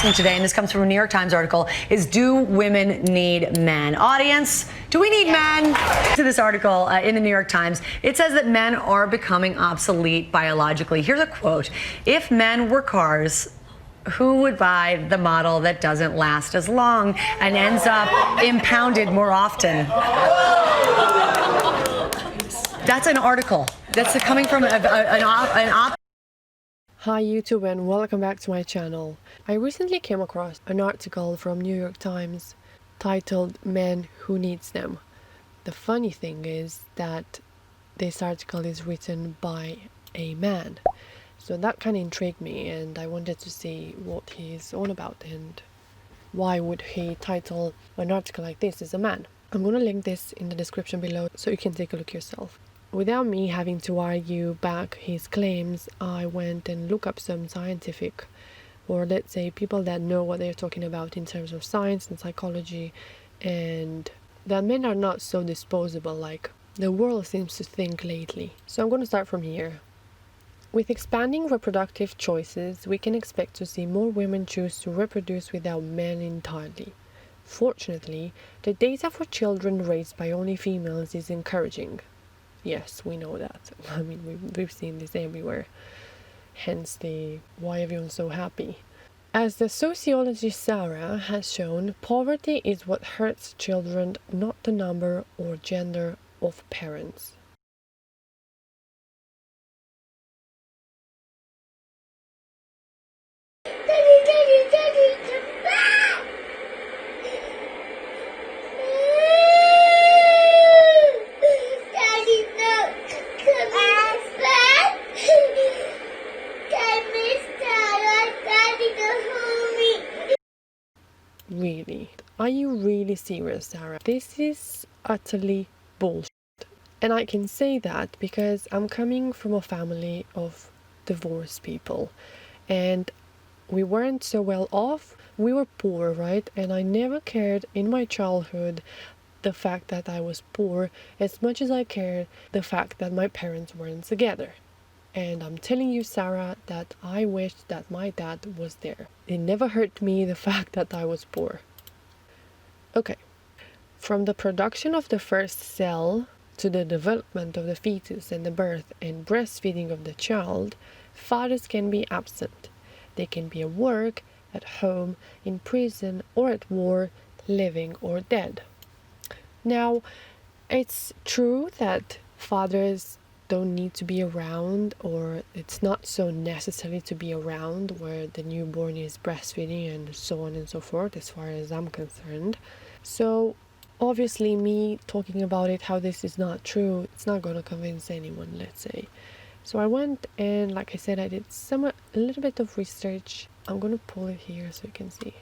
asking today, and this comes from a New York Times article, is do women need men? Audience, do we need men? To this article in the New York Times, it says that men are becoming obsolete biologically. Here's a quote. If men were cars, who would buy the model that doesn't last as long and ends up impounded more often? That's an article. That's coming from an op. Hi YouTube and welcome back to my channel. I recently came across an article from New York Times titled Men Who Needs Them. The funny thing is that this article is written by a man. So that kind of intrigued me and I wanted to see what he's on about and why would he title an article like this as a man. I'm going to link this in the description below so you can take a look yourself. Without me having to argue back his claims, I went and looked up some scientific, or let's say people that know what they're talking about in terms of science and psychology, and that men are not so disposable like the world seems to think lately. So I'm going to start from here. With expanding reproductive choices, we can expect to see more women choose to reproduce without men entirely. Fortunately, the data for children raised by only females is encouraging. Yes, we know that. I mean, we've seen this everywhere. Hence the why everyone's so happy. As the sociologist Sarah has shown, poverty is what hurts children, not the number or gender of parents. Really? Are you really serious, Sarah? This is utterly bullshit. And I can say that because I'm coming from a family of divorced people and we weren't so well off. We were poor, right? And I never cared in my childhood the fact that I was poor as much as I cared the fact that my parents weren't together. And I'm telling you, Sarah, that I wish that my dad was there. It never hurt me the fact that I was poor. Okay, from the production of the first cell to the development of the fetus and the birth and breastfeeding of the child, fathers can be absent. They can be at work, at home, in prison, or at war, living or dead. Now, it's true that fathers don't need to be around, or it's not so necessary to be around where the newborn is breastfeeding and so on and so forth, as far as I'm concerned. So obviously me talking about it, how this is not true, it's not going to convince anyone, let's say. So I went and, like I said, I did a little bit of research. I'm going to pull it here so you can see.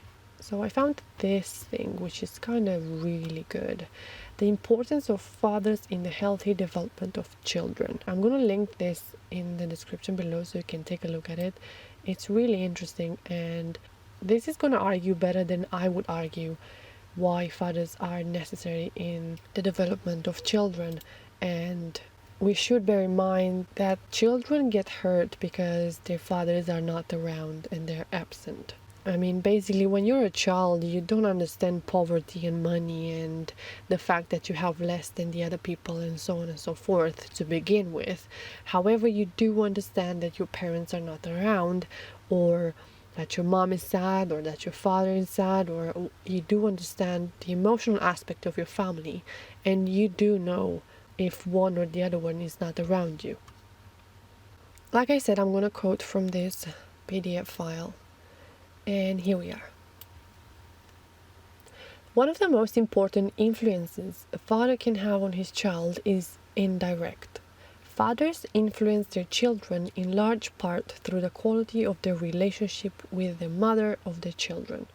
So I found this thing, which is kind of really good. The importance of fathers in the healthy development of children. I'm going to link this in the description below so you can take a look at it. It's really interesting, and this is going to argue better than I would argue why fathers are necessary in the development of children. And we should bear in mind that children get hurt because their fathers are not around and they're absent. I mean, basically, when you're a child, you don't understand poverty and money and the fact that you have less than the other people and so on and so forth to begin with. However, you do understand that your parents are not around, or that your mom is sad, or that your father is sad, or you do understand the emotional aspect of your family, and you do know if one or the other one is not around you. Like I said, I'm going to quote from this PDF file. And here we are. One of the most important influences a father can have on his child is indirect. Fathers influence their children in large part through the quality of their relationship with the mother of their children.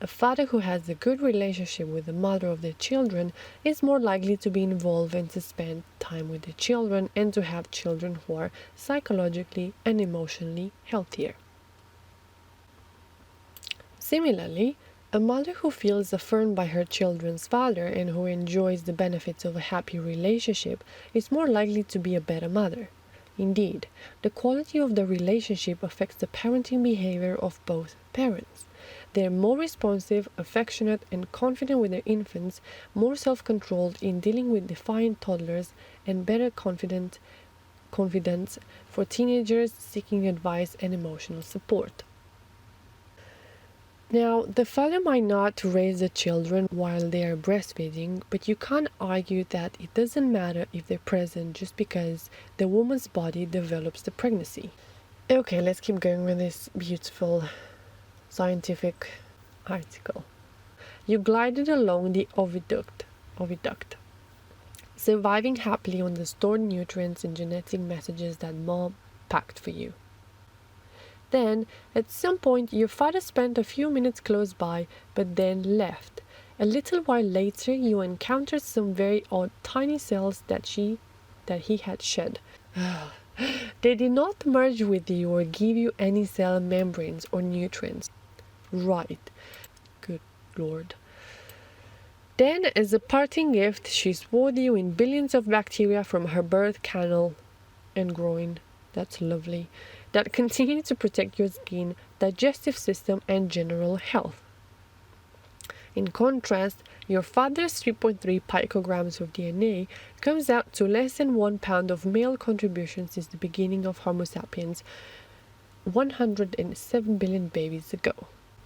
A father who has a good relationship with the mother of their children is more likely to be involved and to spend time with the children and to have children who are psychologically and emotionally healthier. Similarly, a mother who feels affirmed by her children's father and who enjoys the benefits of a happy relationship is more likely to be a better mother. Indeed, the quality of the relationship affects the parenting behavior of both parents. They're more responsive, affectionate, and confident with their infants, more self-controlled in dealing with defiant toddlers, and better confidence for teenagers seeking advice and emotional support. Now, the father might not raise the children while they are breastfeeding, but you can't argue that it doesn't matter if they're present just because the woman's body develops the pregnancy. Okay, let's keep going with this beautiful scientific article. You glided along the oviduct, surviving happily on the stored nutrients and genetic messages that mom packed for you. Then, at some point, your father spent a few minutes close by, but then left. A little while later, you encountered some very odd tiny cells that he had shed. They did not merge with you or give you any cell membranes or nutrients. Right. Good Lord. Then, as a parting gift, she swathed you in billions of bacteria from her birth canal and groin. That's lovely. That continue to protect your skin, digestive system, and general health. In contrast, your father's 3.3 picograms of DNA comes out to less than 1 pound of male contribution since the beginning of Homo sapiens 107 billion babies ago.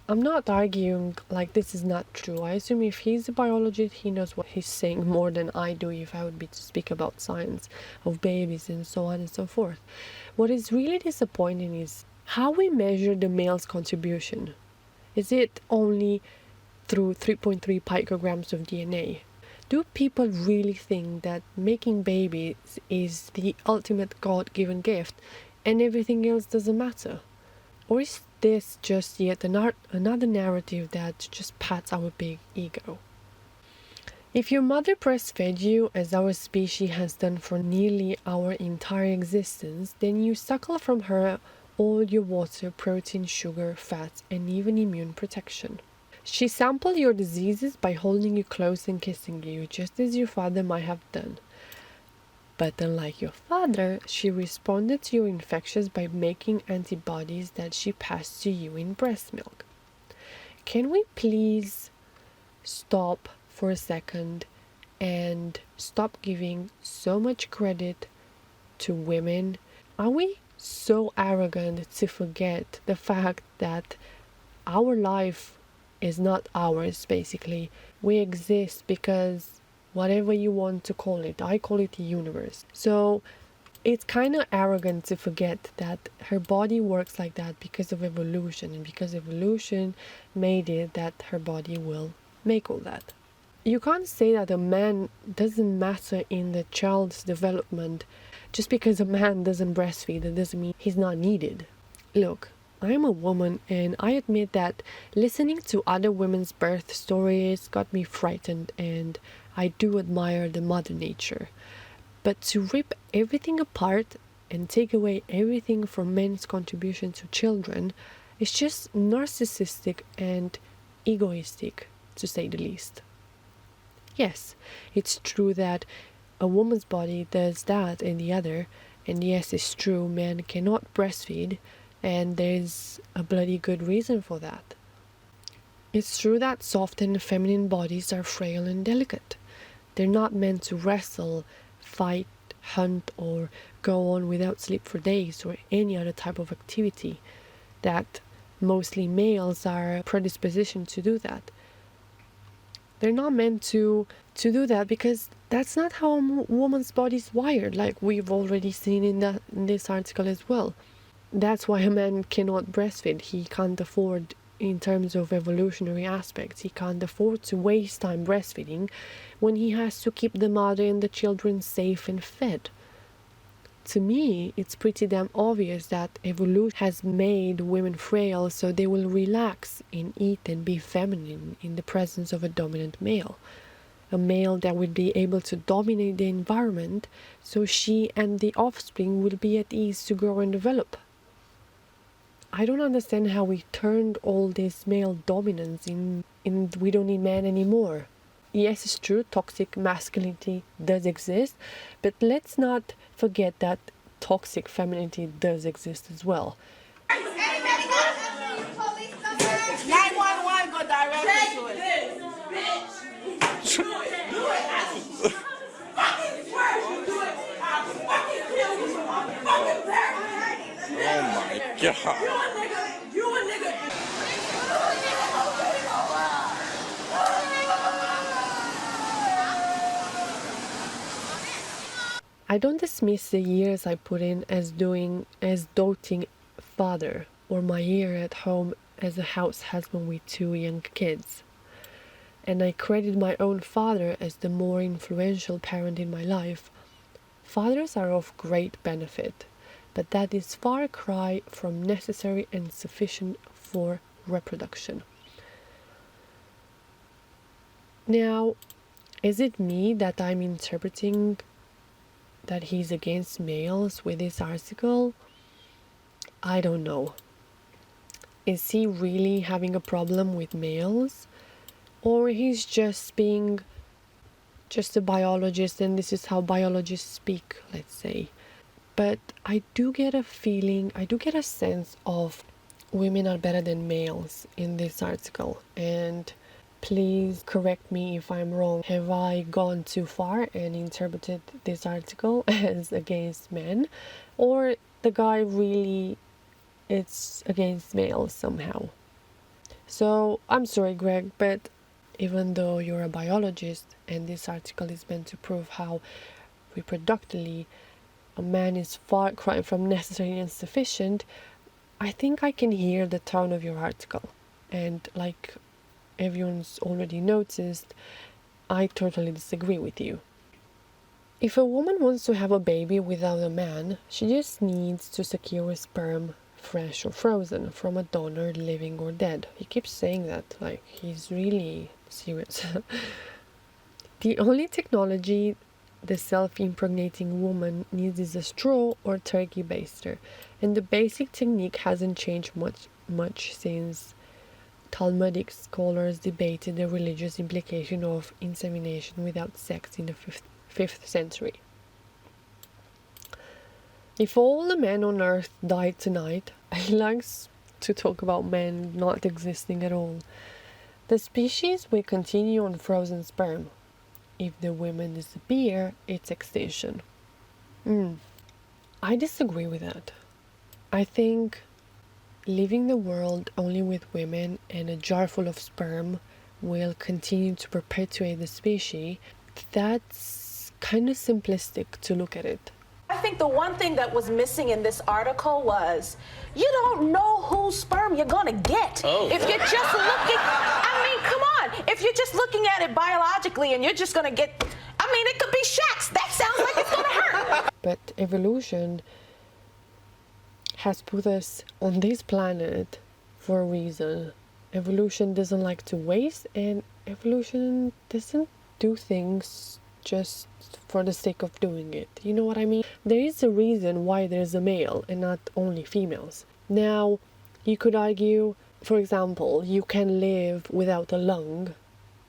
I'm not arguing like this is not true. I assume if he's a biologist, he knows what he's saying more than I do if I would be to speak about science of babies and so on and so forth. What is really disappointing is how we measure the male's contribution. Is it only through 3.3 picograms of DNA? Do people really think that making babies is the ultimate God-given gift and everything else doesn't matter? Or is this just yet another narrative that just pats our big ego? If your mother breastfed you, as our species has done for nearly our entire existence, then you suckle from her all your water, protein, sugar, fats, and even immune protection. She sampled your diseases by holding you close and kissing you, just as your father might have done. But unlike your father, she responded to your infections by making antibodies that she passed to you in breast milk. Can we please stop for a second and stop giving so much credit to women? Are we so arrogant to forget the fact that our life is not ours, basically? We exist because whatever you want to call it, I call it the universe. So it's kind of arrogant to forget that her body works like that because of evolution, and because evolution made it that her body will make all that. You can't say that a man doesn't matter in the child's development. Just because a man doesn't breastfeed, that doesn't mean he's not needed. Look, I'm a woman, and I admit that listening to other women's birth stories got me frightened, and I do admire the mother nature. But to rip everything apart and take away everything from men's contribution to children is just narcissistic and egoistic, to say the least. Yes, it's true that a woman's body does that and the other, and yes, it's true men cannot breastfeed, and there's a bloody good reason for that. It's true that soft and feminine bodies are frail and delicate. They're not meant to wrestle, fight, hunt, or go on without sleep for days, or any other type of activity that mostly males are predispositioned to do that. They're not meant to do that because that's not how a woman's body is wired, like we've already seen in this article as well. That's why a man cannot breastfeed. He can't afford, in terms of evolutionary aspects, he can't afford to waste time breastfeeding when he has to keep the mother and the children safe and fed. To me, it's pretty damn obvious that evolution has made women frail so they will relax and eat and be feminine in the presence of a dominant male. A male that will be able to dominate the environment so she and the offspring will be at ease to grow and develop. I don't understand how we turned all this male dominance in we don't need men anymore. Yes, it's true, toxic masculinity does exist, but let's not forget that toxic femininity does exist as well. 911. right, let's do it. Oh my God. I don't dismiss the years I put in as doting father, or my year at home as a house husband with 2 young kids. And I credit my own father as the more influential parent in my life. Fathers are of great benefit, but that is far cry from necessary and sufficient for reproduction. Now, is it me that I'm interpreting that he's against males with this article? I don't know. Is he really having a problem with males? Or he's just being just a biologist and this is how biologists speak, let's say. But I do get a sense of women are better than males in this article. And please correct me if I'm wrong. Have I gone too far and interpreted this article as against men? Or the guy really is against males somehow? So I'm sorry, Greg, but even though you're a biologist and this article is meant to prove how reproductively a man is far cry from necessary and sufficient, I think I can hear the tone of your article. And like everyone's already noticed, I totally disagree with you. If a woman wants to have a baby without a man, she just needs to secure a sperm, fresh or frozen, from a donor, living or dead. He keeps saying that like he's really serious. The only technology the self-impregnating woman needs is a straw or turkey baster, and the basic technique hasn't changed much since Talmudic scholars debated the religious implication of insemination without sex in the 5th century. If all the men on earth died tonight, he likes to talk about men not existing at all, the species will continue on frozen sperm. If the women disappear, it's extinction. I disagree with that. I think leaving the world only with women and a jar full of sperm will continue to perpetuate the species. That's kind of simplistic to look at it. I think the one thing that was missing in this article was you don't know whose sperm you're gonna get. If you're just looking, I mean, come on. If you're just looking at it biologically and you're just gonna get, I mean, it could be Shaq's. That sounds like it's gonna hurt. But evolution has put us on this planet for a reason. Evolution doesn't like to waste, and evolution doesn't do things just for the sake of doing it. You know what I mean? There is a reason why there's a male and not only females. Now, you could argue, for example, you can live without a lung,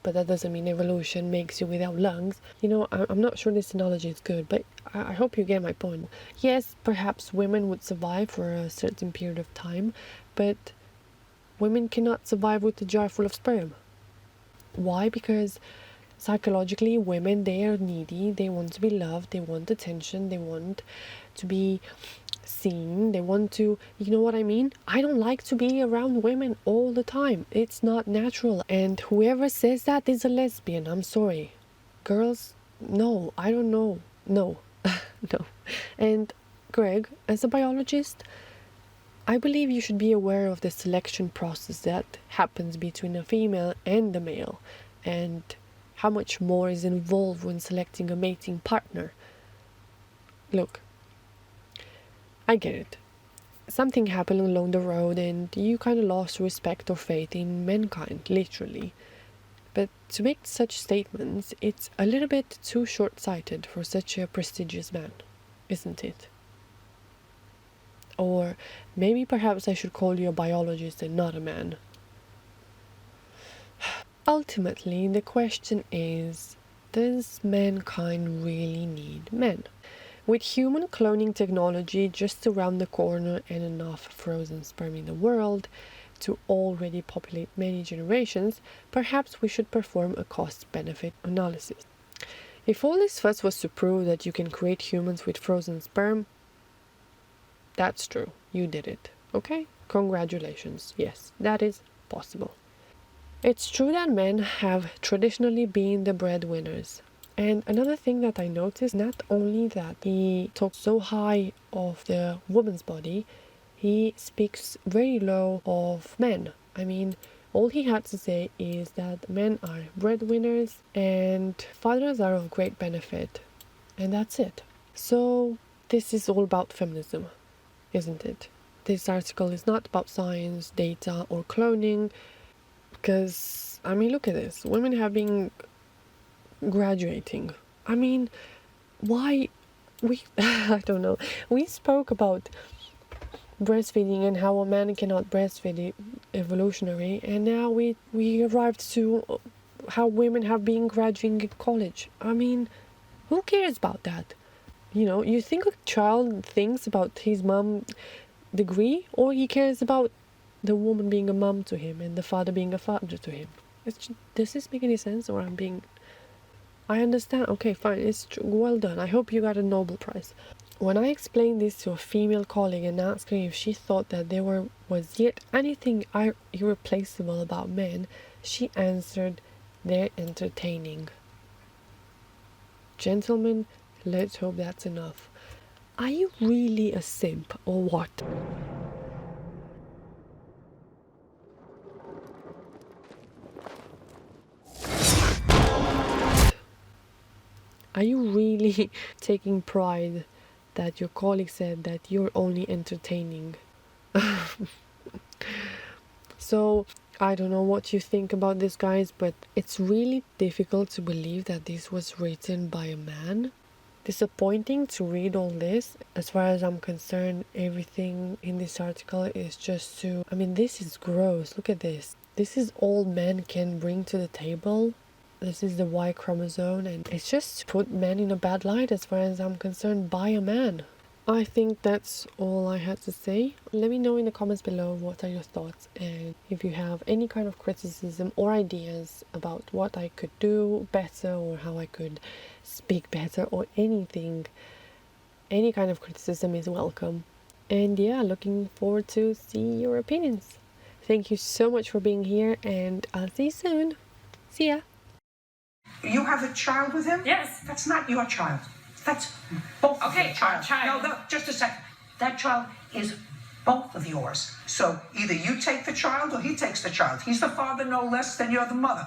but that doesn't mean evolution makes you without lungs. You know, I'm not sure this analogy is good, but I hope you get my point. Yes, perhaps women would survive for a certain period of time, but women cannot survive with a jar full of sperm. Why? Because psychologically, women, they are needy, they want to be loved, they want attention, they want to be seen, they want to, you know what I mean? I don't like to be around women all the time. It's not natural. And whoever says that is a lesbian. I'm sorry. Girls, no, I don't know. No, no. And Greg, as a biologist, I believe you should be aware of the selection process that happens between a female and a male, and how much more is involved when selecting a mating partner. Look, I get it. Something happened along the road and you kind of lost respect or faith in mankind, literally. But to make such statements, it's a little bit too short-sighted for such a prestigious man, isn't it? Or maybe perhaps I should call you a biologist and not a man. Ultimately, the question is, does mankind really need men? With human cloning technology just around the corner and enough frozen sperm in the world, to already populate many generations, perhaps we should perform a cost-benefit analysis. If all this fuss was to prove that you can create humans with frozen sperm, that's true, you did it, okay? Congratulations, yes, that is possible. It's true that men have traditionally been the breadwinners. And another thing that I noticed, not only that he talks so high of the woman's body, he speaks very low of men. I mean, all he had to say is that men are breadwinners and fathers are of great benefit. And that's it. So this is all about feminism, isn't it? This article is not about science, data, or cloning. Because, I mean, look at this. Women have been graduating. I mean, why I don't know. We spoke about breastfeeding and how a man cannot breastfeed evolutionary, and now we arrived to how women have been graduating in college. I mean, who cares about that? You know, you think a child thinks about his mom degree, or he cares about the woman being a mom to him and the father being a father to him? Does this make any sense, or I understand. Okay, fine, it's well done. I hope you got a Nobel Prize. When I explained this to a female colleague and asked her if she thought that there was yet anything irreplaceable about men, she answered, they're entertaining. Gentlemen, let's hope that's enough. Are you really a simp or what? Are you really taking pride that your colleague said that you're only entertaining? So, I don't know what you think about this, guys, but it's really difficult to believe that this was written by a man. Disappointing to read all this. As far as I'm concerned, everything in this article is just I mean, this is gross. Look at this. This is all men can bring to the table. This is the Y chromosome, and it's just put men in a bad light as far as I'm concerned by a man. I think that's all I had to say. Let me know in the comments below what are your thoughts, and if you have any kind of criticism or ideas about what I could do better or how I could speak better or anything. Any kind of criticism is welcome. And yeah, looking forward to see your opinions. Thank you so much for being here, and I'll see you soon. See ya. You have a child with him? Yes. That's not your child. That's both of Okay, your child. our child. No, just a second. That child is both of yours. So either you take the child or he takes the child. He's the father no less than you're the mother.